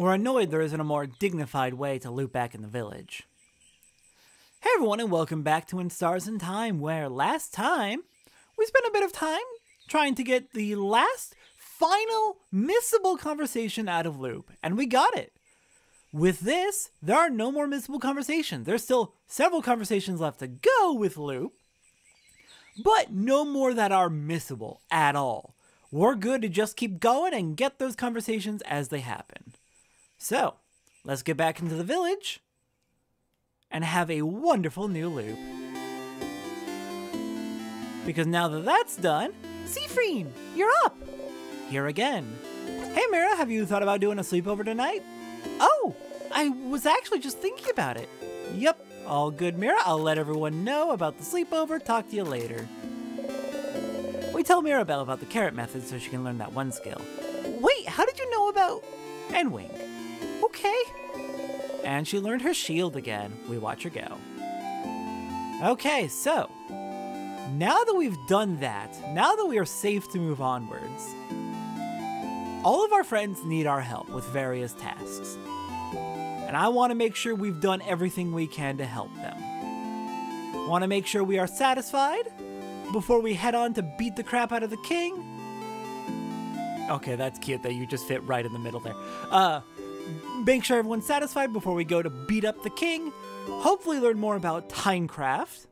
We're annoyed there isn't a more dignified way to loop back in the village. Hey everyone, and welcome back to In Stars in Time, where last time we spent a bit of time trying to get the last final missable conversation out of loop, and we got it. With this, there are no more missable conversations. There's still several conversations left to go with loop, but no more that are missable at all. We're good to just keep going and get those conversations as they happen. So, let's get back into the village and have a wonderful new loop. Because now that that's done, Seafreen, you're up! Here again. Hey Mira, have you thought about doing a sleepover tonight? Oh, I was actually just thinking about it. Yep, all good Mira, I'll let everyone know about the sleepover, talk to you later. We tell Mirabelle about the carrot method so she can learn that one skill. Wait, how did you know about... and Wink? Okay. And she learned her shield again. We watch her go. Okay, so now that we've done that, now that we are safe to move onwards, all of our friends need our help with various tasks. And I want to make sure we've done everything we can to help them. Want to make sure we are satisfied before we head on to beat the crap out of the king. Okay, that's cute that you just fit right in the middle there. Make sure everyone's satisfied before we go to beat up the king. Hopefully learn more about timecraft.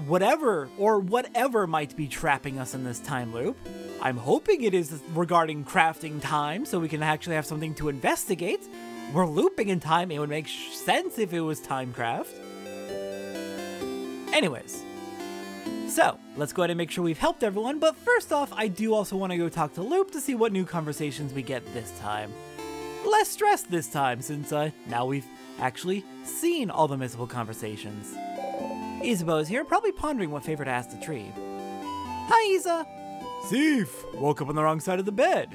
Whatever might be trapping us in this time loop. I'm hoping it is regarding crafting time so we can actually have something to investigate. We're looping in time. It would make sense if it was timecraft. Anyways. So, let's go ahead and make sure we've helped everyone, but first off, I do also want to go talk to Loop to see what new conversations we get this time. Less stressed this time, since now we've actually seen all the missable conversations. Isabeau is here, probably pondering what favor to ask the tree. Hi, Isa! Seif, woke up on the wrong side of the bed.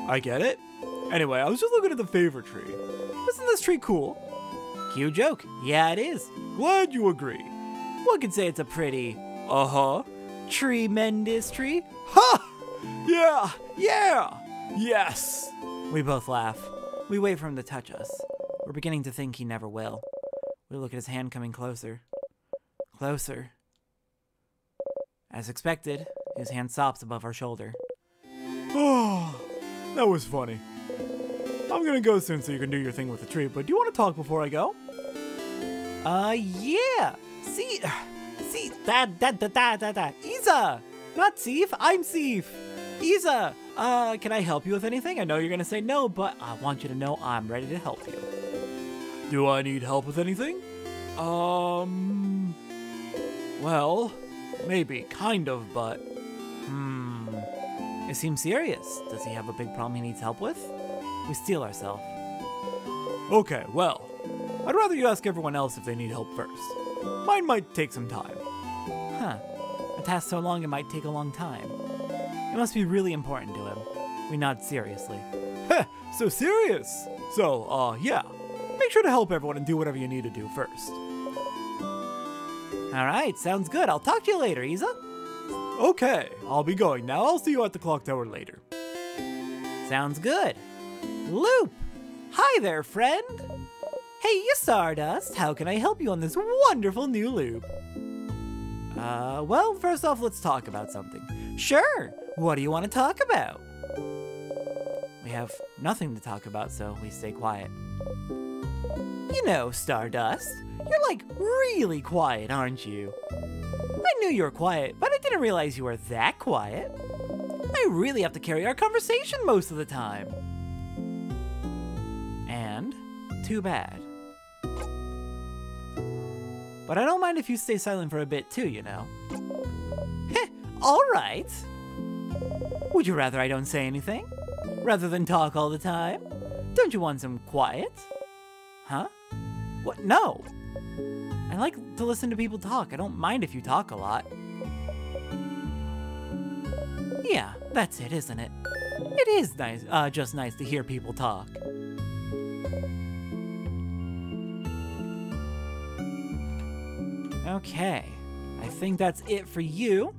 I get it. Anyway, I was just looking at the favor tree. Isn't this tree cool? Cute joke. Yeah, it is. Glad you agree. One could say it's a pretty... tremendous tree. Ha! Yeah! Yeah! Yes! We both laugh. We wait for him to touch us. We're beginning to think he never will. We look at his hand coming closer. Closer. As expected, his hand stops above our shoulder. Oh, that was funny. I'm gonna go soon so you can do your thing with the tree, but do you want to talk before I go? Yeah! See, that. Isa! Not Seif, I'm Seif! Isa! Can I help you with anything? I know you're gonna say no, but I want you to know I'm ready to help you. Do I need help with anything? Well, maybe, kind of, but... It seems serious. Does he have a big problem he needs help with? We steel ourselves. Okay, well, I'd rather you ask everyone else if they need help first. Mine might take some time. Huh. A task so long it might take a long time. It must be really important to him. We nod seriously. Heh, so serious! So, yeah. Make sure to help everyone and do whatever you need to do first. Alright, sounds good. I'll talk to you later, Isa. Okay, I'll be going now. I'll see you at the clock tower later. Sounds good. Loop! Hi there, friend! Hey, you Stardust! How can I help you on this wonderful new loop? Well, first off, let's talk about something. Sure! What do you want to talk about? We have nothing to talk about, so we stay quiet. You know, Stardust, you're like really quiet, aren't you? I knew you were quiet, but I didn't realize you were that quiet. I really have to carry our conversation most of the time. And too bad. But I don't mind if you stay silent for a bit too, you know. Heh, all right. Would you rather I don't say anything? Rather than talk all the time? Don't you want some quiet? Huh? What? No. I like to listen to people talk. I don't mind if you talk a lot. Yeah, that's it, isn't it? It is nice, just nice to hear people talk. Okay, I think that's it for you.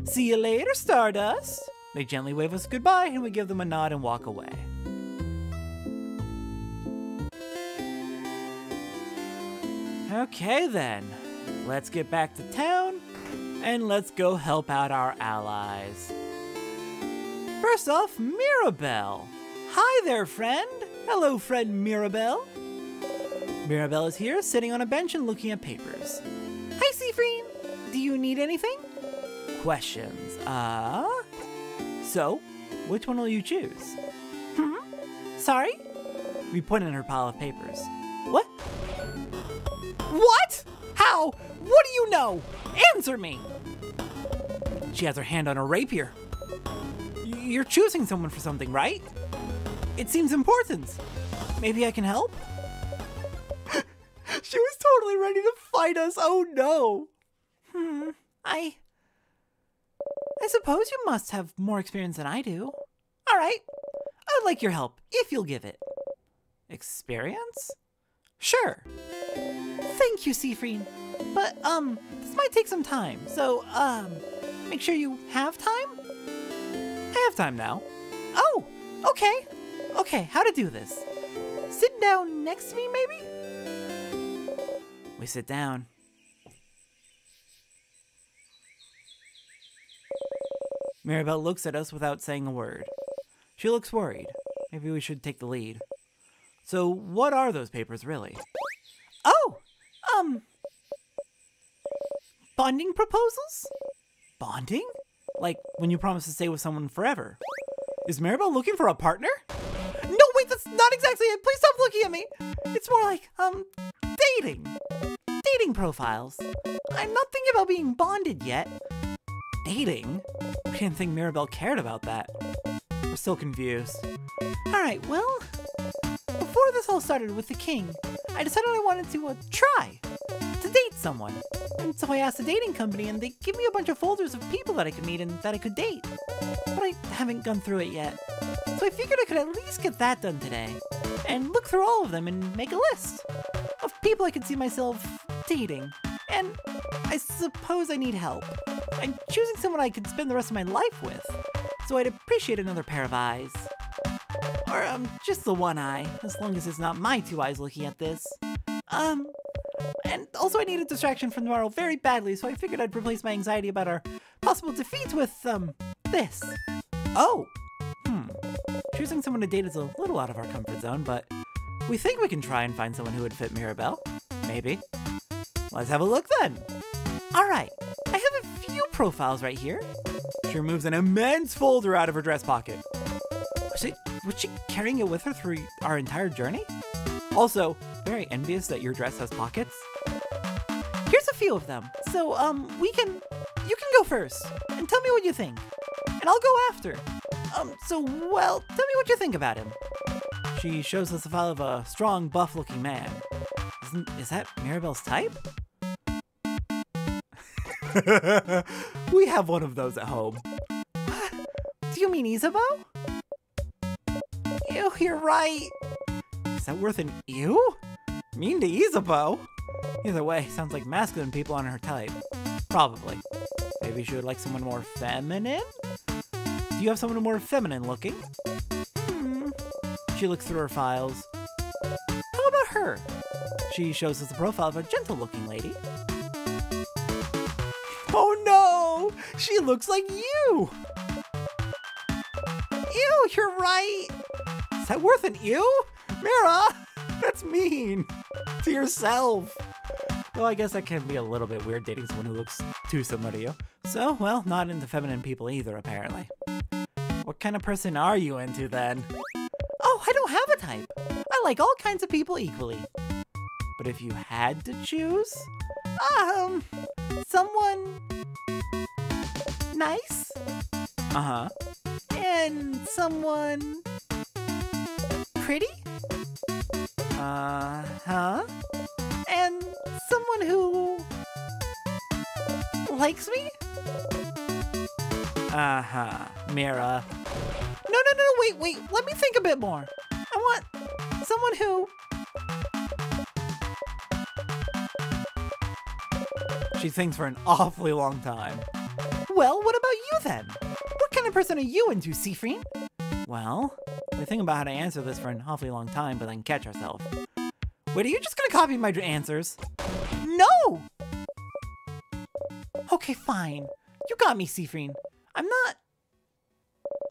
See you later, Stardust. They gently wave us goodbye and we give them a nod and walk away. Okay then, let's get back to town and let's go help out our allies. First off, Mirabelle. Hi there, friend. Hello, friend Mirabelle. Mirabelle is here, sitting on a bench and looking at papers. Hi, Seafreen. Do you need anything? Questions. So, which one will you choose? Sorry? We point in her pile of papers. What? What? How? What do you know? Answer me! She has her hand on a rapier. You're choosing someone for something, right? It seems important. Maybe I can help? She was totally ready to fight us. Oh no. I suppose you must have more experience than I do. All right. I'd like your help, if you'll give it. Experience? Sure. Thank you, Seafreen. But, this might take some time, so, make sure you have time? I have time now. Oh, okay. Okay, how to do this? Sit down next to me, maybe? We sit down. Mirabelle looks at us without saying a word. She looks worried. Maybe we should take the lead. So, what are those papers, really? Oh! Bonding proposals? Bonding? Like, when you promise to stay with someone forever. Is Mirabelle looking for a partner? No, wait, that's not exactly it! Please stop looking at me! It's more like, dating. Dating profiles. I'm not thinking about being bonded yet. Dating? We didn't think Mirabelle cared about that. We're still confused. Alright, well, before this all started with the king, I decided I wanted to try to date someone. And so I asked the dating company and they gave me a bunch of folders of people that I could meet and that I could date. But I haven't gone through it yet. So I figured I could at least get that done today. And look through all of them and make a list of people I could see myself dating. And I suppose I need help. I'm choosing someone I could spend the rest of my life with. So I'd appreciate another pair of eyes. Or, just the one eye, as long as it's not my two eyes looking at this. And also I need a distraction from tomorrow very badly, so I figured I'd replace my anxiety about our possible defeat with, this. Oh! Choosing someone to date is a little out of our comfort zone, but we think we can try and find someone who would fit Mirabelle. Maybe. Let's have a look then. Alright, I have a few profiles right here. She removes an immense folder out of her dress pocket. Was she carrying it with her through our entire journey? Also, very envious that your dress has pockets. Here's a few of them. So, you can go first and tell me what you think. And I'll go after. Tell me what you think about him. She shows us a file of a strong, buff-looking man. Is that Mirabelle's type? We have one of those at home. Do you mean Isabeau? Ew, you're right. Is that worth an ew? Mean to Isabeau? Either way, sounds like masculine people aren't her type. Probably. Maybe she would like someone more feminine? Do you have someone more feminine looking? She looks through her files. How about her? She shows us the profile of a gentle-looking lady. Oh no! She looks like you! Ew, you're right! Is that worth an ew? Mira! That's mean! To yourself! Well, I guess that can be a little bit weird dating someone who looks too similar to you. So, well, not into feminine people either, apparently. What kind of person are you into, then? Oh, I don't have a type! I like all kinds of people equally. But if you had to choose? Someone... nice? Uh-huh. And someone... pretty? Uh-huh. And someone who... likes me? Uh-huh, Mira. No, wait, let me think a bit more. I want someone who... She thinks for an awfully long time. Well, what about you then? What kind of person are you into, Seafreen? Well, we think about how to answer this for an awfully long time, but then catch ourselves. Wait, are you just gonna copy my answers? No! Okay, fine. You got me, Seafreen. I'm not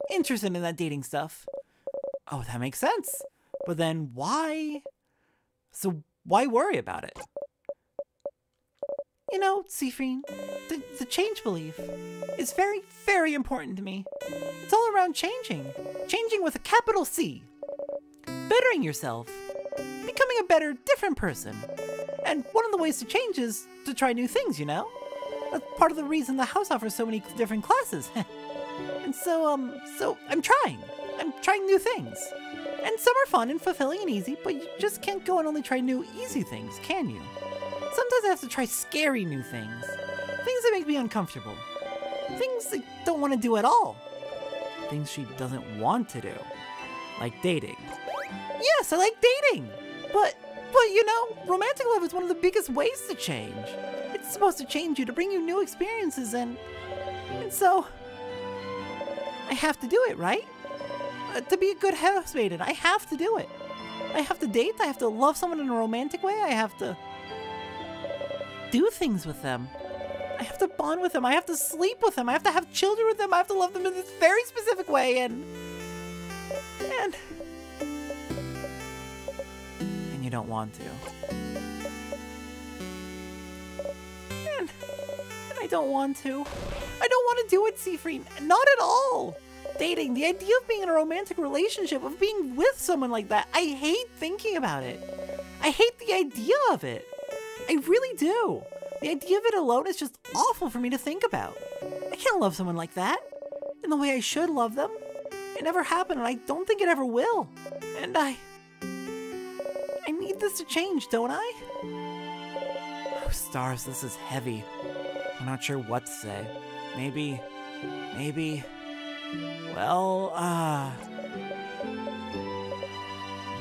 interested in that dating stuff. Oh, that makes sense. But then why? So why worry about it? You know, Seafreen, the change belief is very, very important to me. It's all around changing. Changing with a capital C. Bettering yourself. Becoming a better, different person. And one of the ways to change is to try new things, you know? That's part of the reason the house offers so many different classes. And so I'm trying. I'm trying new things. And some are fun and fulfilling and easy, but you just can't go and only try new, easy things, can you? Sometimes I have to try scary new things. Things that make me uncomfortable. Things I don't want to do at all. Things she doesn't want to do. Like dating. Yes, I like dating! But you know, romantic love is one of the biggest ways to change. It's supposed to change you, to bring you new experiences, and so I have to do it, right? To be a good housemaiden, I have to do it. I have to date, I have to love someone in a romantic way, I have to do things with them. I have to bond with them, I have to sleep with them, I have to have children with them, I have to love them in this very specific way, and you don't want to. And I don't want to. I don't want to do it, Seafreen. Not at all. Dating, the idea of being in a romantic relationship, of being with someone like that, I hate thinking about it. I hate the idea of it. I really do. The idea of it alone is just awful for me to think about. I can't love someone like that in the way I should love them. It never happened, and I don't think it ever will. And I need this to change, don't I? Oh, stars, this is heavy. I'm not sure what to say. Maybe, well,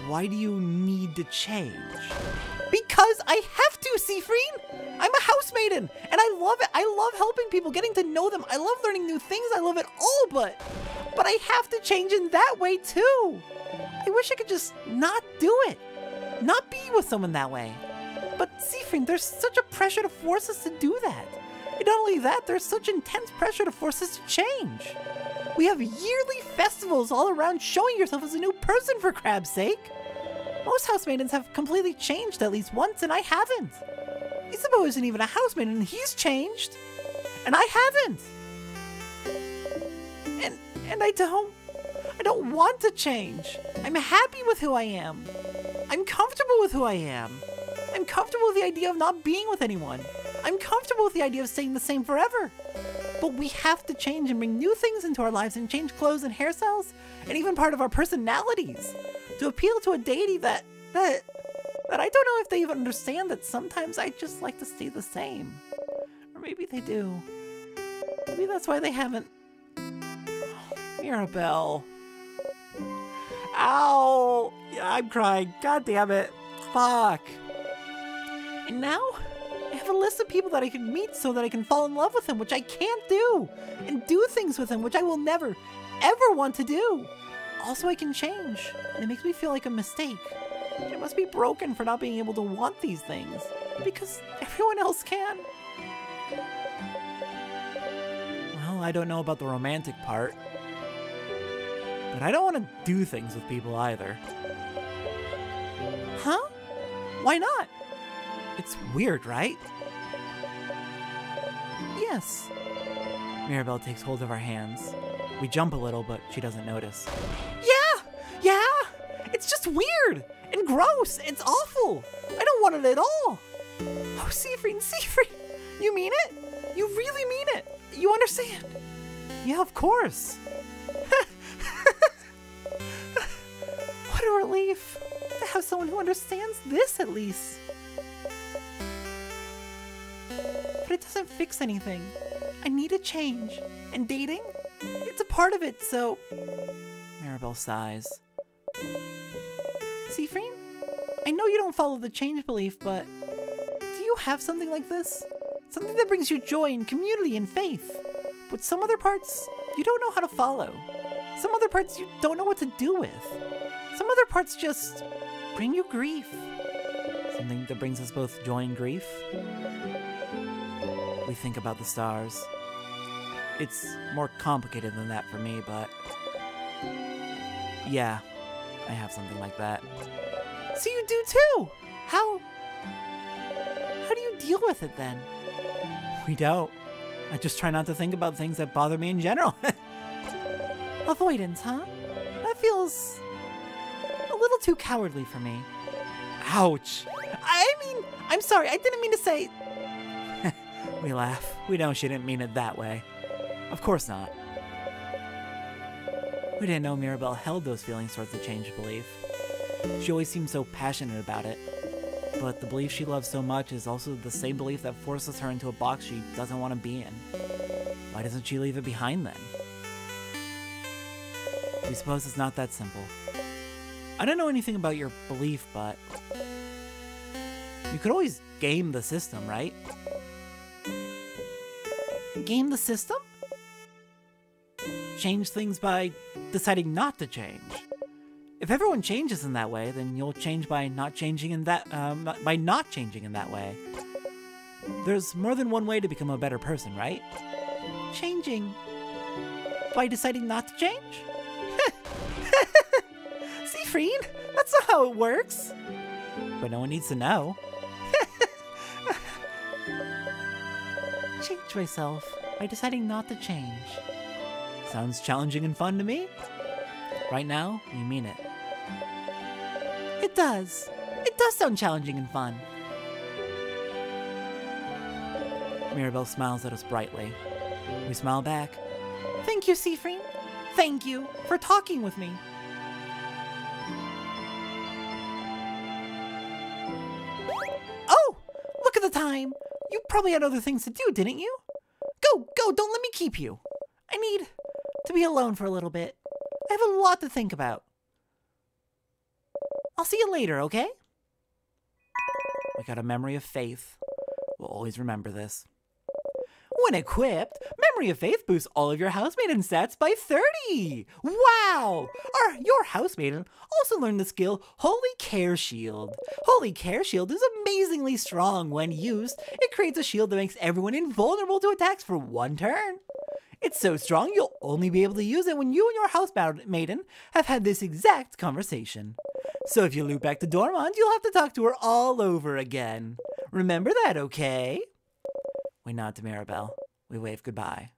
why do you need to change? Because I have to, Seafreen! I'm a housemaiden, and I love it. I love helping people, getting to know them. I love learning new things. I love it all, but I have to change in that way, too. I wish I could just not do it. Not be with someone that way. But Seafreen, there's such a pressure to force us to do that. And not only that, there's such intense pressure to force us to change. We have yearly festivals all around showing yourself as a new person, for crab's sake. Most housemaidens have completely changed at least once, and I haven't. Isabeau isn't even a housemaiden, and he's changed. And I haven't. And I don't want to change. I'm happy with who I am. I'm comfortable with who I am. I'm comfortable with the idea of not being with anyone. I'm comfortable with the idea of staying the same forever. But we have to change and bring new things into our lives and change clothes and hairstyles and even part of our personalities to appeal to a deity that I don't know if they even understand that sometimes I just like to stay the same. Or maybe they do. Maybe that's why they haven't. Mirabelle. Ow! Yeah, I'm crying. God damn it. Fuck. And now, I have a list of people that I can meet so that I can fall in love with them, which I can't do. And do things with them, which I will never, ever want to do. Also, I can change. And it makes me feel like a mistake. I must be broken for not being able to want these things. Because everyone else can. Well, I don't know about the romantic part. But I don't want to do things with people either. Huh? Why not? It's weird, right? Yes. Mirabelle takes hold of our hands. We jump a little, but she doesn't notice. Yeah! It's just weird! And gross! It's awful! I don't want it at all! Oh, Seafreen! You mean it? You really mean it! You understand? Yeah, of course! What a relief to have someone who understands this, at least. But it doesn't fix anything. I need a change. And dating? It's a part of it, so... Mirabelle sighs. Seafreen? I know you don't follow the change belief, but... do you have something like this? Something that brings you joy and community and faith. But some other parts, you don't know how to follow. Some other parts you don't know what to do with. Some other parts just bring you grief. Something that brings us both joy and grief. We think about the stars. It's more complicated than that for me, but yeah, I have something like that. So you do too! How do you deal with it then? We don't. I just try not to think about things that bother me in general. Avoidance, huh? That feels a little too cowardly for me. Ouch. I mean, I'm sorry, I didn't mean to say... We laugh. We know she didn't mean it that way. Of course not. We didn't know Mirabelle held those feelings towards the change belief. She always seemed so passionate about it. But the belief she loves so much is also the same belief that forces her into a box she doesn't want to be in. Why doesn't she leave it behind then? We suppose it's not that simple. I don't know anything about your belief, but you could always game the system, right? Game the system? Change things by deciding not to change. If everyone changes in that way, then you'll change by not changing in that way. There's more than one way to become a better person, right? Changing by deciding not to change? See, Freen? That's not how it works. But no one needs to know. Change myself by deciding not to change. Sounds challenging and fun to me. Right now, we mean it. It does. It does sound challenging and fun. Mirabelle smiles at us brightly. We smile back. Thank you, Seafreen. Thank you for talking with me. Oh! Look at the time! You probably had other things to do, didn't you? Go! Go! Don't let me keep you! I need to be alone for a little bit. I have a lot to think about. I'll see you later, okay? We got a memory of faith. We'll always remember this. When equipped, Memory of Faith boosts all of your housemaiden stats by 30! Wow! Your housemaiden also learned the skill Holy Care Shield. Holy Care Shield is amazingly strong. When used, it creates a shield that makes everyone invulnerable to attacks for 1 turn. It's so strong, you'll only be able to use it when you and your housemaiden have had this exact conversation. So if you loop back to Dormont, you'll have to talk to her all over again. Remember that, okay? We nod to Mirabelle. We wave goodbye.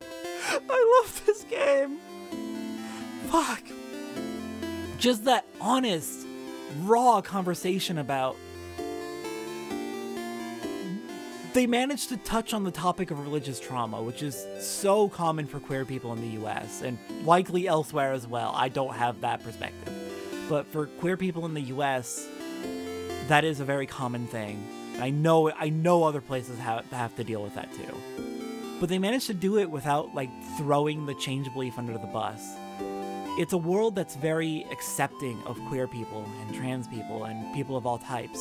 I love this game. Fuck. Just that honest, raw conversation about... They managed to touch on the topic of religious trauma, which is so common for queer people in the US, and likely elsewhere as well. I don't have that perspective. But for queer people in the US, that is a very common thing. I know other places have to deal with that too. But they managed to do it without, like, throwing the change belief under the bus. It's a world that's very accepting of queer people and trans people and people of all types.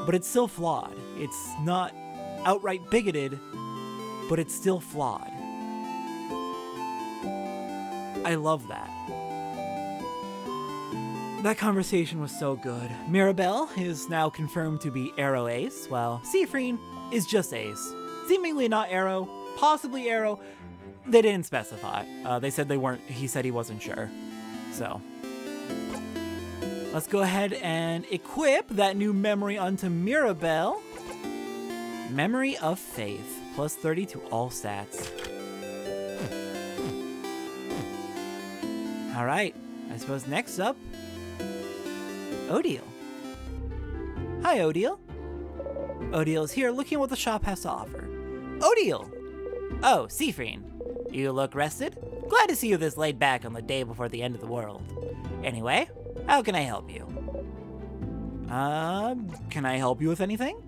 But it's still flawed. It's not outright bigoted, but it's still flawed. I love that. That conversation was so good. Mirabelle is now confirmed to be Arrow Ace, while Seafreen is just Ace. Seemingly not Arrow, possibly Arrow. They didn't specify. They said they weren't, he said he wasn't sure. So, let's go ahead and equip that new memory onto Mirabelle. Memory of Faith, plus 30 to all stats. Alright, I suppose next up, Odile. Hi, Odile. Odile's here looking at what the shop has to offer. Odile! Oh, Seafreen. You look rested? Glad to see you this laid back on the day before the end of the world. Anyway, how can I help you? Can I help you with anything?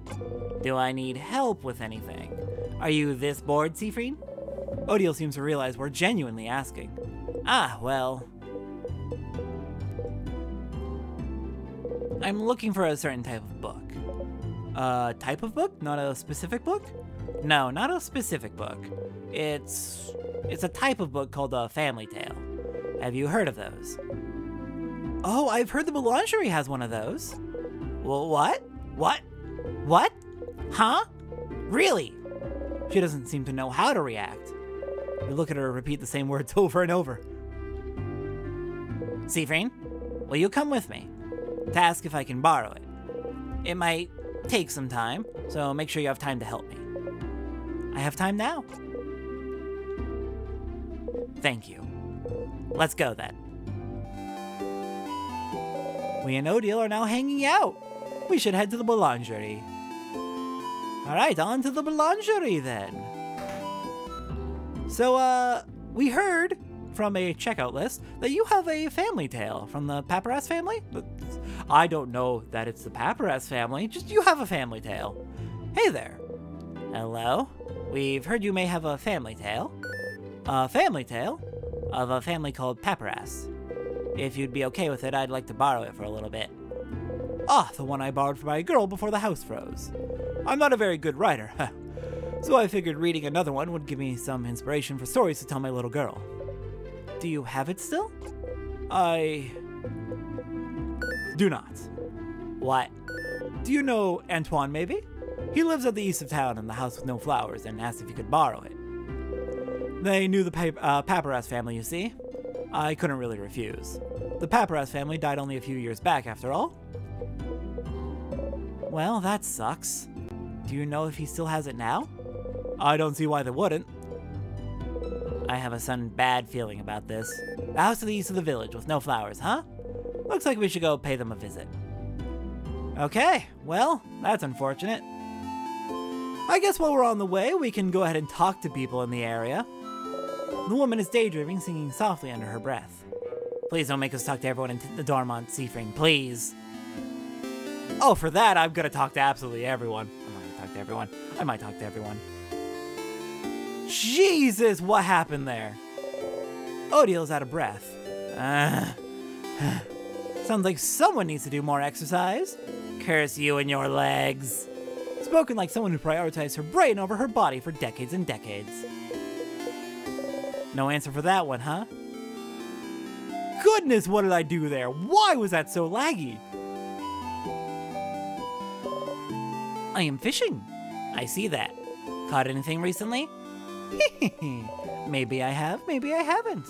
Do I need help with anything? Are you this bored, Seafreen? Odile seems to realize we're genuinely asking. Ah, well... I'm looking for a certain type of book. Type of book? Not a specific book? No, not a specific book. It's a type of book called a Familytale. Have you heard of those? Oh, I've heard the boulangerie has one of those. Well, what? What? What? Huh? Really? She doesn't seem to know how to react. We look at her repeat the same words over and over. Seafreen, will you come with me to ask if I can borrow it? It might take some time, so make sure you have time to help me. I have time now. Thank you. Let's go then. We and Odile are now hanging out. We should head to the boulangerie. Alright, on to the boulangerie then. So, we heard from a checkout list that you have a Familytale from the Paparazzi family? I don't know that it's the Paparazzi family, just you have a Familytale. Hey there. Hello. We've heard you may have a Familytale. A Familytale of a family called Paparazzi. If you'd be okay with it, I'd like to borrow it for a little bit. Ah, the one I borrowed for my girl before the house froze. I'm not a very good writer, so I figured reading another one would give me some inspiration for stories to tell my little girl. Do you have it still? I do not. What? Do you know Antoine, maybe? He lives at the east of town in the house with no flowers and asked if you could borrow it. They knew the Paparazzi family, you see. I couldn't really refuse. The Paparazzi family died only a few years back, after all. Well, that sucks. Do you know if he still has it now? I don't see why they wouldn't. I have a sudden bad feeling about this. The house to the east of the village with no flowers, huh? Looks like we should go pay them a visit. Okay, well, that's unfortunate. I guess while we're on the way, we can go ahead and talk to people in the area. The woman is daydreaming, singing softly under her breath. Please don't make us talk to everyone in the Dormont Seafreen, please. Oh, for that, I'm gonna talk to absolutely everyone. I'm not gonna talk to everyone. I might talk to everyone. Jesus, what happened there? Odile's out of breath. Sounds like someone needs to do more exercise. Curse you and your legs. Spoken like someone who prioritized her brain over her body for decades and decades. No answer for that one, huh? Goodness, what did I do there? Why was that so laggy? I am fishing. I see that. Caught anything recently? Maybe I have, maybe I haven't.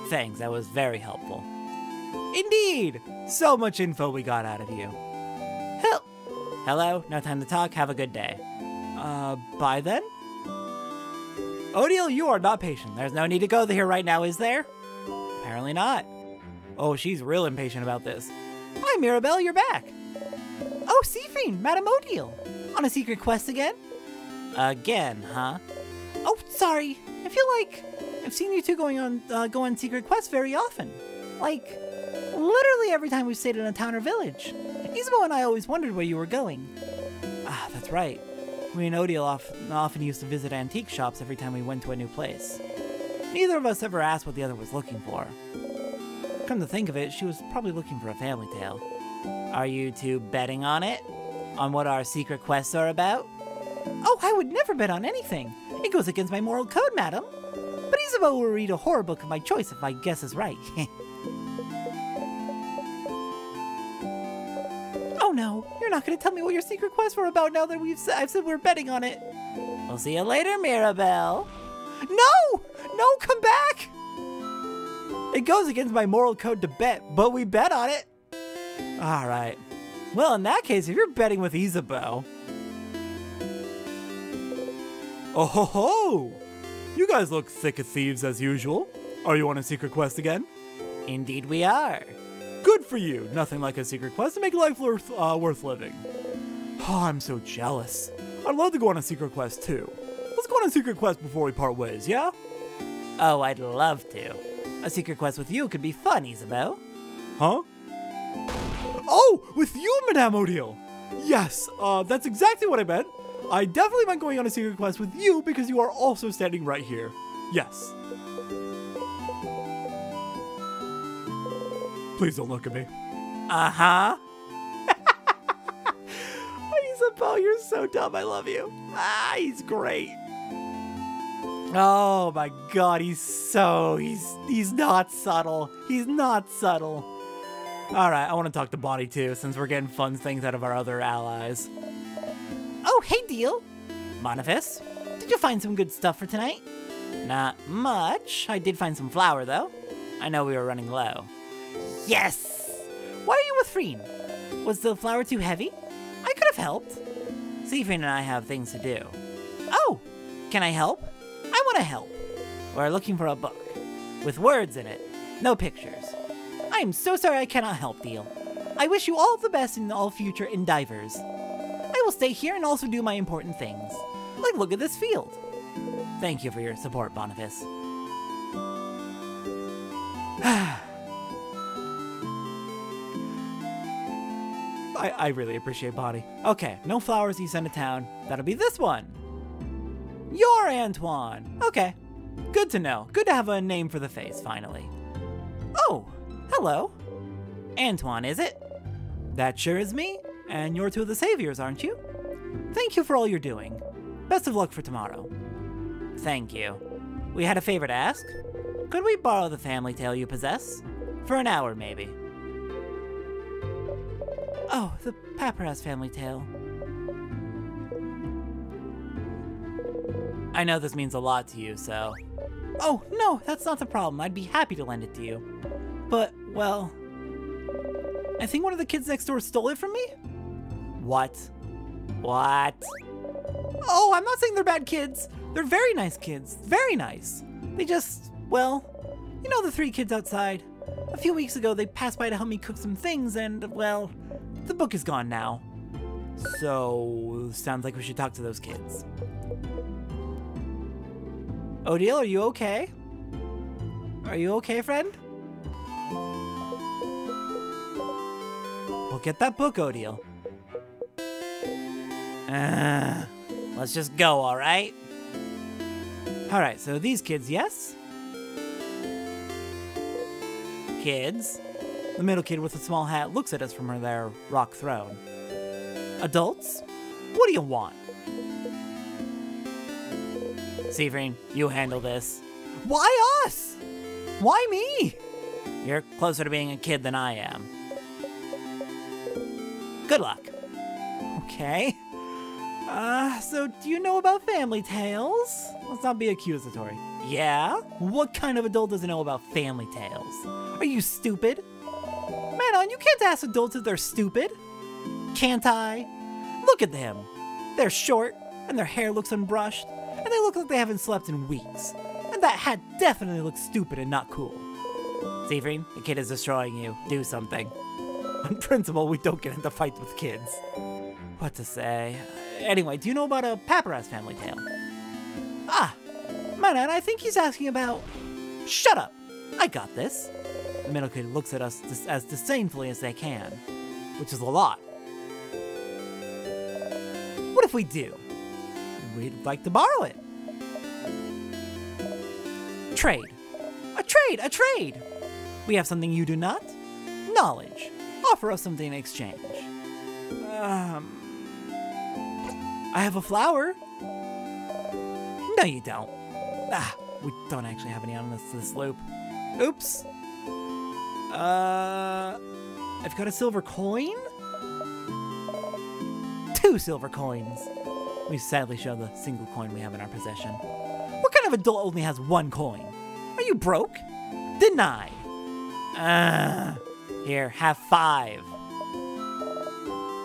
Thanks, that was very helpful. Indeed! So much info we got out of you. Hello, no time to talk, have a good day. Bye then? Odile, you are not patient. There's no need to go here right now, is there? Apparently not. Oh, she's real impatient about this. Hi, Mirabelle, you're back. Oh, Seafreen, Madame Odile. On a secret quest again? Again, huh? Oh, sorry. I feel like I've seen you two go on secret quests very often. Like, literally every time we've stayed in a town or village. Isabeau and I always wondered where you were going. Ah, that's right. We and Odile often used to visit antique shops every time we went to a new place. Neither of us ever asked what the other was looking for. Come to think of it, she was probably looking for a Familytale. Are you two betting on it? On what our secret quests are about? Oh, I would never bet on anything. It goes against my moral code, madam. But Isabeau will read a horror book of my choice if my guess is right. Oh no, you're not going to tell me what your secret quests were about now that I've said we're betting on it. We'll see you later, Mirabelle. No! No, come back! It goes against my moral code to bet, but we bet on it. Alright. Well, in that case, if you're betting with Isabeau... Oh ho ho! You guys look thick as thieves as usual. Are you on a secret quest again? Indeed we are. Good for you. Nothing like a secret quest to make life worth living. Oh, I'm so jealous. I'd love to go on a secret quest too. Let's go on a secret quest before we part ways, yeah? Oh, I'd love to. A secret quest with you could be fun, Isabeau. Huh? Oh, with you, Madame Odile! Yes, that's exactly what I meant. I definitely meant going on a secret quest with you because you are also standing right here. Yes. Please don't look at me. Uh-huh. Isabeau, you're so dumb. I love you. Ah, he's great. Oh my god, he's not subtle. He's not subtle. Alright, I want to talk to Bonnie too, since we're getting fun things out of our other allies. Oh, hey, Deal. Boniface, did you find some good stuff for tonight? Not much. I did find some flour, though. I know we were running low. Yes! Why are you with Freen? Was the flour too heavy? I could have helped. Seafreen and I have things to do. Oh, can I help? I want to help. We're looking for a book with words in it, no pictures. I am so sorry I cannot help, Deal. I wish you all the best in all future endeavors. I will stay here and also do my important things, like look at this field. Thank you for your support, Boniface. I really appreciate Bonnie. Okay, no flowers you send to town. That'll be this one. You're Antoine. Okay, good to know. Good to have a name for the face, finally. Oh, hello. Antoine, is it? That sure is me. And you're two of the saviors, aren't you? Thank you for all you're doing. Best of luck for tomorrow. Thank you. We had a favor to ask. Could we borrow the Familytale you possess? For an hour, maybe. Oh, the Paparazzi Familytale. I know this means a lot to you, so... Oh, no, that's not the problem. I'd be happy to lend it to you. But, well... I think one of the kids next door stole it from me? What? What? Oh, I'm not saying they're bad kids. They're very nice kids. Very nice. They just, well, you know the three kids outside? A few weeks ago, they passed by to help me cook some things and, well, the book is gone now. So, sounds like we should talk to those kids. Odile, are you okay? Are you okay, friend? Well, get that book, Odile. Let's just go, alright? Alright, so these kids, yes? Kids. The middle kid with the small hat looks at us from their rock throne. Adults? What do you want? Seafreen, you handle this. Why us? Why me? You're closer to being a kid than I am. Good luck. Okay. So do you know about family tales? Let's not be accusatory. Yeah? What kind of adult doesn't know about family tales? Are you stupid? Manon, you can't ask adults if they're stupid. Can't I? Look at them. They're short, and their hair looks unbrushed, and they look like they haven't slept in weeks. And that hat definitely looks stupid and not cool. Seafreen, the kid is destroying you. Do something. On principle, we don't get into fights with kids. What to say? Anyway, do you know about a Paparazzi Familytale? Ah, Manon, I think he's asking about... Shut up! I got this. The middle kid looks at us as disdainfully as they can, which is a lot. What if we do? We'd like to borrow it. Trade. A trade! A trade! We have something you do not. Knowledge. Offer us something in exchange. I have a flower. No, you don't. Ah, we don't actually have any on this loop. Oops. I've got a silver coin? 2 silver coins. We sadly show the single coin we have in our possession. What kind of adult only has 1 coin? Are you broke? Denied. Here, have 5.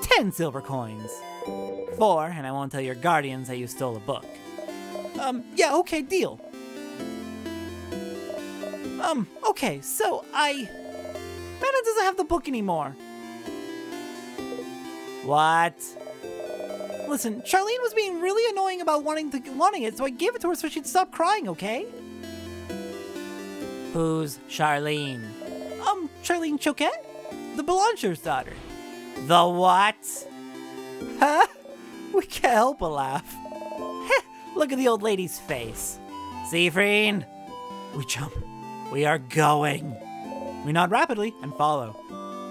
10 silver coins. 4, and I won't tell your guardians that you stole a book. Yeah, okay, deal. Okay, so Manon doesn't have the book anymore. What? Listen, Charlene was being really annoying about wanting it, so I gave it to her so she'd stop crying, okay? Who's Charlene? Charlene Choquette? The Boulanger's daughter. The what? Huh? We can't help but laugh. Look at the old lady's face. Seafreen, we jump. We are going. We nod rapidly and follow.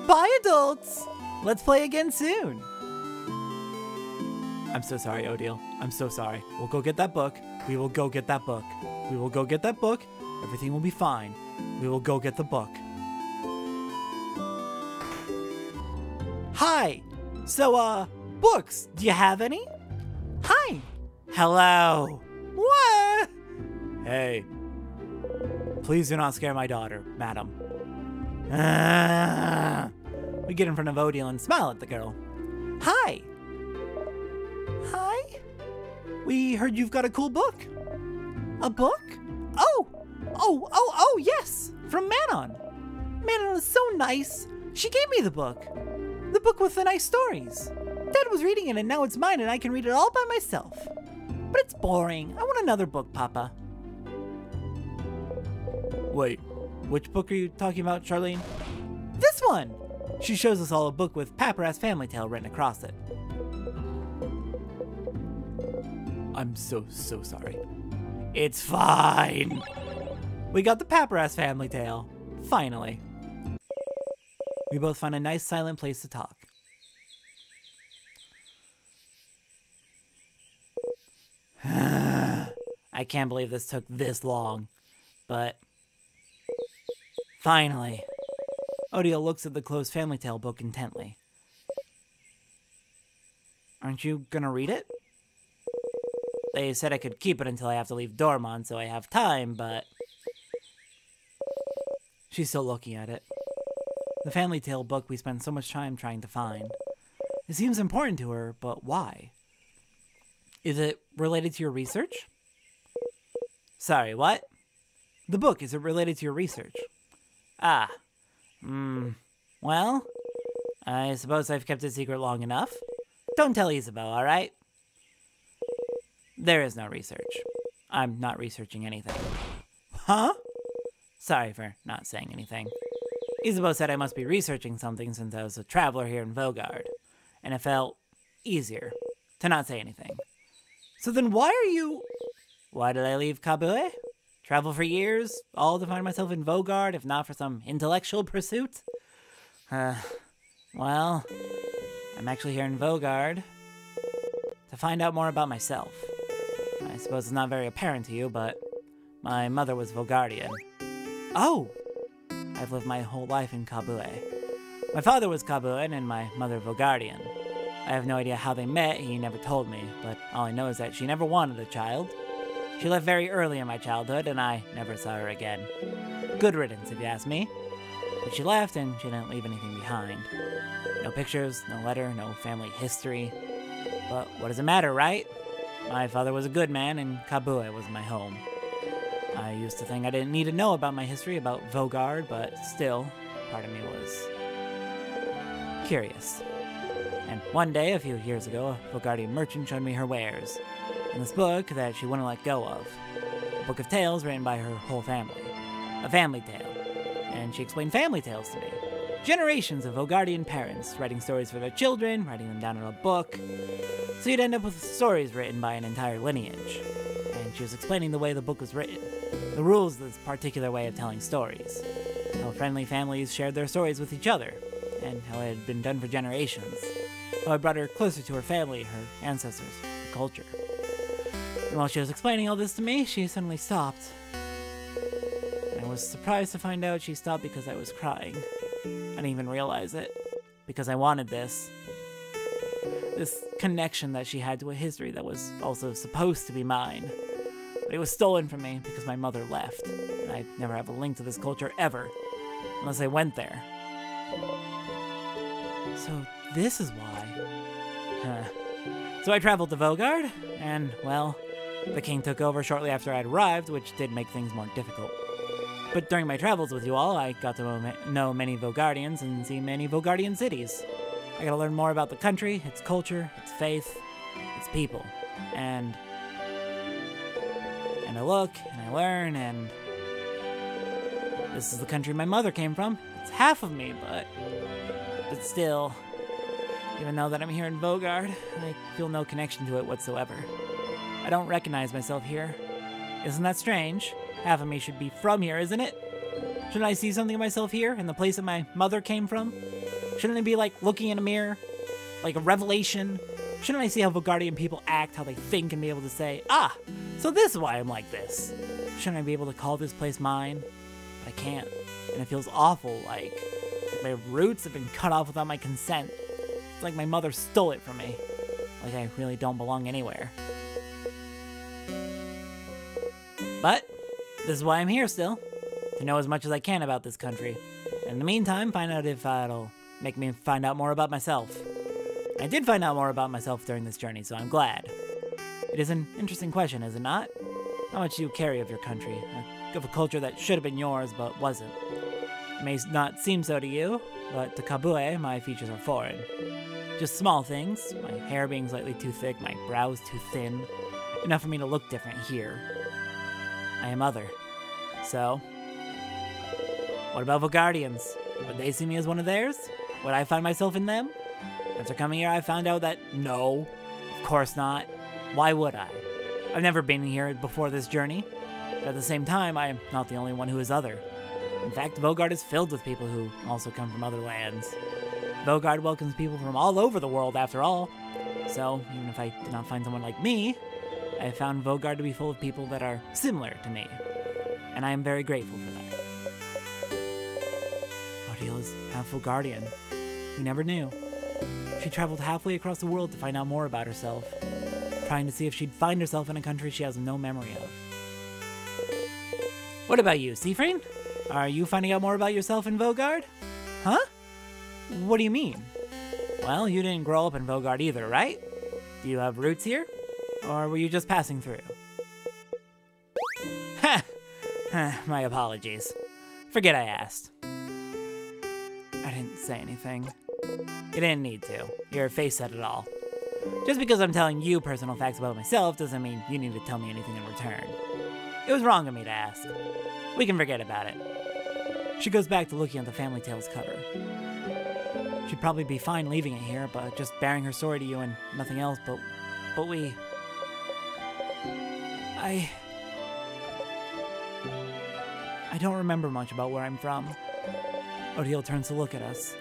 Bye, adults. Let's play again soon. I'm so sorry, Odile. I'm so sorry. We'll go get that book. We will go get that book. We will go get that book. Everything will be fine. We will go get the book. Hi! So, books, do you have any? Hi! Hello! What? Hey. Please do not scare my daughter, madam. We get in front of Odile and smile at the girl. Hi! Hi? We heard you've got a cool book. A book? Oh, yes! From Manon. Manon is so nice. She gave me the book. The book with the nice stories. Dad was reading it and now it's mine and I can read it all by myself. But it's boring. I want another book, Papa. Wait, which book are you talking about, Charlene? This one! She shows us all a book with Paparazz Familytale written across it. I'm so sorry. It's fine! We got the Paparazz Familytale. Finally. We both find a nice silent place to talk. I can't believe this took this long, but finally. Odile looks at the closed Familytale book intently. Aren't you gonna read it? They said I could keep it until I have to leave Dormont, so I have time, but... She's still looking at it. The Familytale book we spent so much time trying to find. It seems important to her, but why? Is it related to your research? Sorry, what? The book, is it related to your research? Ah. Well, I suppose I've kept it secret long enough. Don't tell Isabel, alright? There is no research. I'm not researching anything. Huh? Sorry for not saying anything. Isabel said I must be researching something since I was a traveler here in Vogard, and it felt easier to not say anything. So then why are you... Why did I leave Kabue? Travel for years, all to find myself in Vogard, if not for some intellectual pursuit? Well, I'm actually here in Vogard to find out more about myself. I suppose it's not very apparent to you, but my mother was Vogardian. Oh! I've lived my whole life in Kabue. My father was Kabuan and my mother Vogardian. I have no idea how they met, he never told me, but all I know is that she never wanted a child. She left very early in my childhood, and I never saw her again. Good riddance, if you ask me. But she left, and she didn't leave anything behind. No pictures, no letter, no family history. But what does it matter, right? My father was a good man, and Kabue was my home. I used to think I didn't need to know about my history about Vogard, but still, part of me was curious. And one day, a few years ago, a Vogardian merchant showed me her wares, and this book that she wouldn't let go of. A book of tales written by her whole family. A family tale. And she explained family tales to me. Generations of Vogardian parents writing stories for their children, writing them down in a book. So you'd end up with stories written by an entire lineage. And she was explaining the way the book was written. The rules of this particular way of telling stories. How friendly families shared their stories with each other. And how it had been done for generations. How it brought her closer to her family, her ancestors, her culture. And while she was explaining all this to me, she suddenly stopped. And I was surprised to find out she stopped because I was crying. I didn't even realize it. Because I wanted this. This connection that she had to a history that was also supposed to be mine. But it was stolen from me because my mother left. And I'd never have a link to this culture ever. Unless I went there. So this is why. So I traveled to Vogard, and, well, the king took over shortly after I'd arrived, which did make things more difficult. But during my travels with you all, I got to know many Vogardians and see many Vogardian cities. I got to learn more about the country, its culture, its faith, its people. And I look, and I learn, and this is the country my mother came from. It's half of me, but still, even though that I'm here in Vogard, I feel no connection to it whatsoever. I don't recognize myself here. Isn't that strange? Half of me should be from here, isn't it? Shouldn't I see something of myself here, in the place that my mother came from? Shouldn't it be like looking in a mirror? Like a revelation? Shouldn't I see how Vogardian people act, how they think, and be able to say, ah, so this is why I'm like this? Shouldn't I be able to call this place mine? But I can't, and it feels awful, like my roots have been cut off without my consent. It's like my mother stole it from me. Like I really don't belong anywhere. But this is why I'm here still, to know as much as I can about this country. And in the meantime, find out if it'll make me find out more about myself. I did find out more about myself during this journey, so I'm glad. It is an interesting question, is it not? How much do you carry of your country? Of a culture that should have been yours, but wasn't. It may not seem so to you, but to Kabue, my features are foreign. Just small things, my hair being slightly too thick, my brows too thin, enough for me to look different here. I am other. So, what about Vogardians? Would they see me as one of theirs? Would I find myself in them? After coming here, I found out that no, of course not. Why would I? I've never been here before this journey, but at the same time, I am not the only one who is other. In fact, Vogard is filled with people who also come from other lands. Vogard welcomes people from all over the world, after all. So, even if I did not find someone like me, I found Vogard to be full of people that are similar to me. And I am very grateful for that. Odile is half Vogardian. We never knew. She traveled halfway across the world to find out more about herself, trying to see if she'd find herself in a country she has no memory of. What about you, Seafreen? Are you finding out more about yourself in Vogard? Huh? What do you mean? Well, you didn't grow up in Vogard either, right? Do you have roots here? Or were you just passing through? Ha! My apologies. Forget I asked. I didn't say anything. You didn't need to. Your face said it all. Just because I'm telling you personal facts about myself doesn't mean you need to tell me anything in return. It was wrong of me to ask. We can forget about it. She goes back to looking at the Familytale's cover. She'd probably be fine leaving it here, but just bearing her story to you and nothing else, but we... I don't remember much about where I'm from. Odile turns to look at us.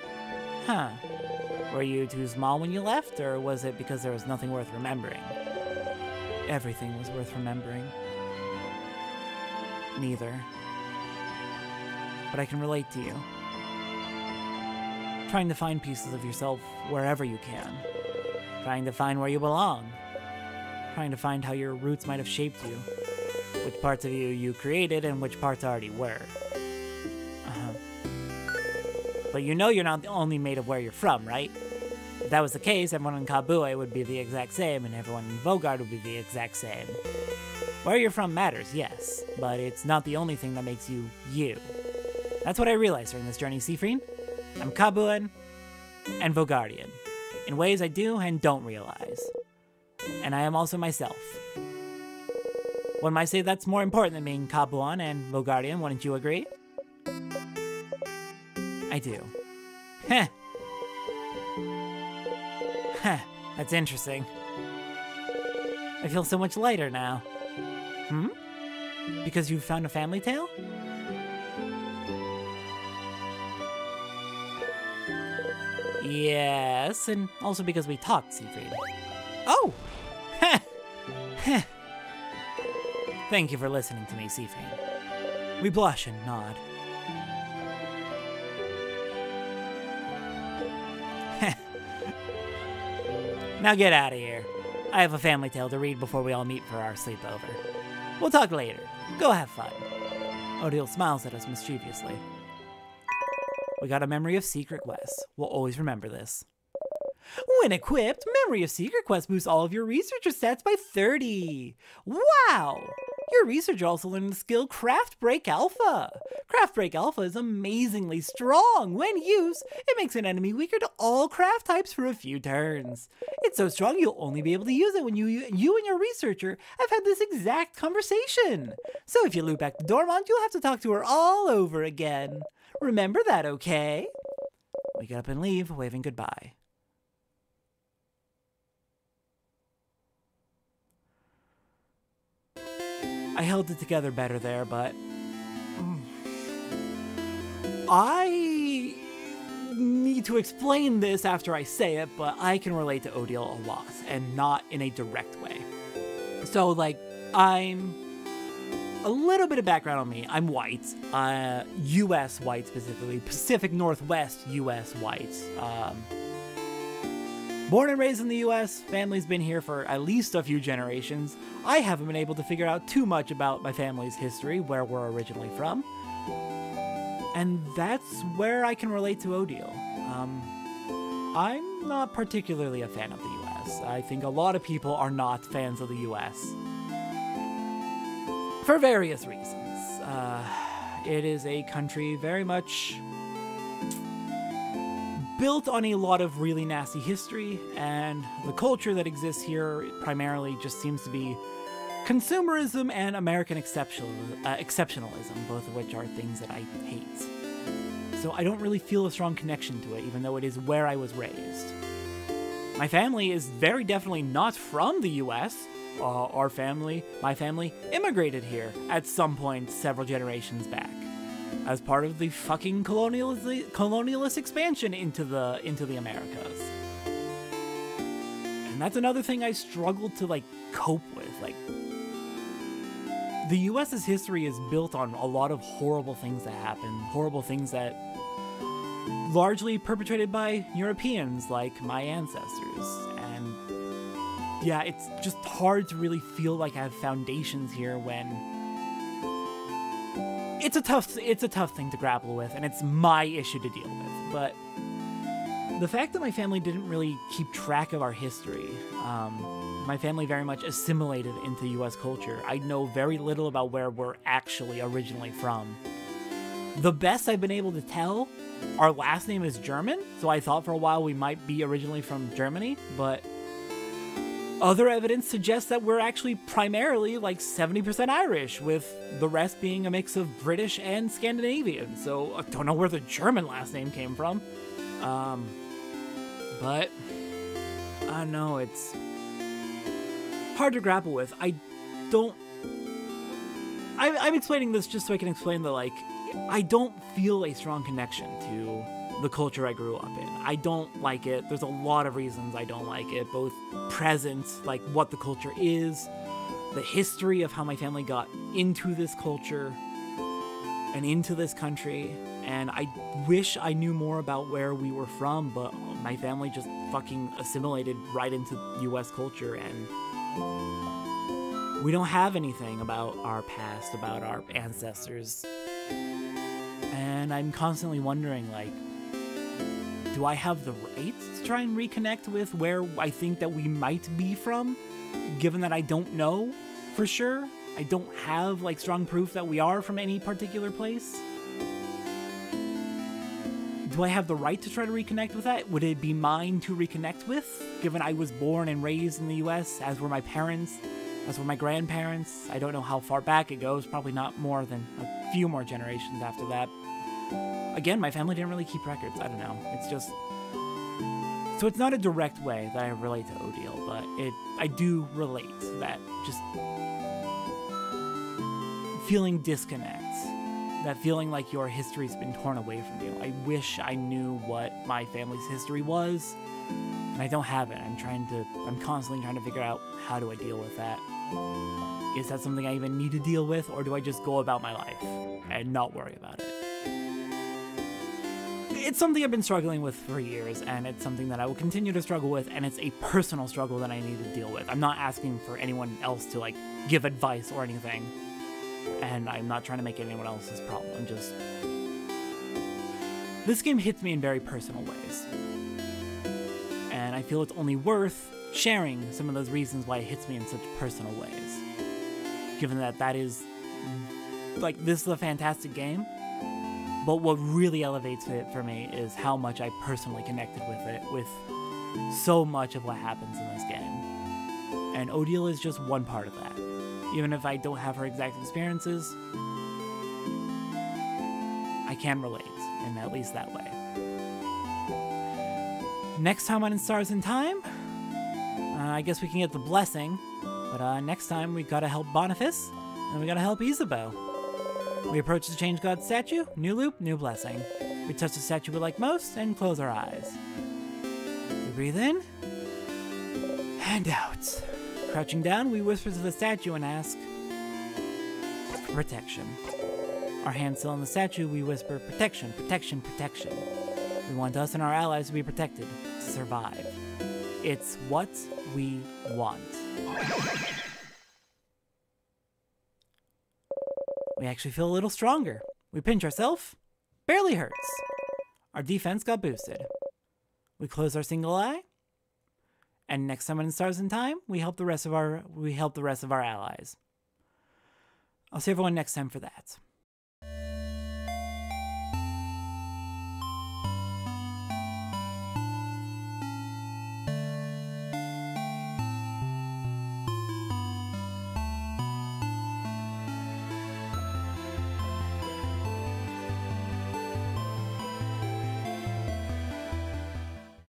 Huh. Were you too small when you left, or was it because there was nothing worth remembering? Everything was worth remembering. Neither. But I can relate to you. Trying to find pieces of yourself wherever you can. Trying to find where you belong. Trying to find how your roots might have shaped you. Which parts of you created and which parts already were. But you know you're not only made of where you're from, right? If that was the case, everyone in Kabue would be the exact same, and everyone in Vogard would be the exact same. Where you're from matters, yes, but it's not the only thing that makes you, you. That's what I realized during this journey, Seafreen. I'm Kabuan and Vogardian, in ways I do and don't realize. And I am also myself. One might say that's more important than being Kabuan and Vogardian, wouldn't you agree? I do. Heh. Heh, that's interesting. I feel so much lighter now. Hmm? Because you found a Familytale? Yes, and also because we talked, Seafreen. Oh! Heh! Heh! Thank you for listening to me, Seafreen. We blush and nod. Now get out of here. I have a Familytale to read before we all meet for our sleepover. We'll talk later. Go have fun. Odile smiles at us mischievously. We got a Memory of Secret Quests. We'll always remember this. When equipped, Memory of Secret Quest boosts all of your researcher stats by 30. Wow! Your researcher also learned the skill Craft Break Alpha. Craft Break Alpha is amazingly strong. When used, it makes an enemy weaker to all craft types for a few turns. It's so strong you'll only be able to use it when you and your researcher have had this exact conversation. So if you loop back to Dormont, you'll have to talk to her all over again. Remember that, okay? We get up and leave, waving goodbye. I held it together better there, but... I need to explain this after I say it, but I can relate to Odile a lot, and not in a direct way. So, like, I'm... A little bit of background on me. I'm white. U.S. white, specifically. Pacific Northwest U.S. white. Born and raised in the U.S., family's been here for at least a few generations. I haven't been able to figure out too much about my family's history, where we're originally from. And that's where I can relate to Odile. I'm not particularly a fan of the U.S. I think a lot of people are not fans of the U.S. for various reasons. It is a country very much built on a lot of really nasty history, and the culture that exists here primarily just seems to be consumerism and American exceptionalism, both of which are things that I hate. So I don't really feel a strong connection to it, even though it is where I was raised. My family is very definitely not from the US. My family, immigrated here at some point several generations back, as part of the fucking colonialist expansion into the Americas. And that's another thing I struggled to, like, cope with. Like, the US's history is built on a lot of horrible things that happened, horrible things that largely perpetrated by Europeans like my ancestors. And yeah, it's just hard to really feel like I have foundations here when it's a tough thing to grapple with, and it's my issue to deal with. But the fact that my family didn't really keep track of our history, my family very much assimilated into US culture. I know very little about where we're actually originally from. The best I've been able to tell, our last name is German, so I thought for a while we might be originally from Germany, but other evidence suggests that we're actually primarily like 70% Irish, with the rest being a mix of British and Scandinavian. So I don't know where the German last name came from. But I don't know, it's hard to grapple with. I'm explaining this just so I can explain that, like, I don't feel a strong connection to the culture I grew up in. I don't like it. There's a lot of reasons I don't like it, both present, like what the culture is, the history of how my family got into this culture and into this country, and I wish I knew more about where we were from, but my family just fucking assimilated right into US culture, and we don't have anything about our past, about our ancestors. And I'm constantly wondering, like, do I have the right to try and reconnect with where I think that we might be from, given that I don't know for sure? I don't have, like, strong proof that we are from any particular place. Do I have the right to try to reconnect with that? Would it be mine to reconnect with, given I was born and raised in the US, as were my parents, as were my grandparents? I don't know how far back it goes, probably not more than a few more generations after that. Again, my family didn't really keep records. I don't know. It's just... So it's not a direct way that I relate to Odile, but I do relate that just feeling disconnect, that feeling like your history's been torn away from you. I wish I knew what my family's history was, and I don't have it. I'm constantly trying to figure out, how do I deal with that? Is that something I even need to deal with, or do I just go about my life and not worry about it? It's something I've been struggling with for years, and it's something that I will continue to struggle with, and it's a personal struggle that I need to deal with. I'm not asking for anyone else to, like, give advice or anything, and I'm not trying to make anyone else's problem. Just... This game hits me in very personal ways, and I feel it's only worth sharing some of those reasons why it hits me in such personal ways, given that that is, like, this is a fantastic game. But what really elevates it for me is how much I personally connected with it, with so much of what happens in this game. And Odile is just one part of that. Even if I don't have her exact experiences, I can relate, in at least that way. Next time on Stars in Time, I guess we can get the blessing, but next time we gotta help Boniface, and we gotta help Isabeau. We approach the Change God statue, new loop, new blessing. We touch the statue we like most and close our eyes. We breathe in and out. Crouching down, we whisper to the statue and ask for protection. Our hands still on the statue, we whisper, protection, protection, protection. We want us and our allies to be protected, to survive. It's what we want. We actually feel a little stronger. We pinch ourselves. Barely hurts. Our defense got boosted. We close our single eye. And next time in Stars in Time, we help the rest of our allies. I'll see everyone next time for that.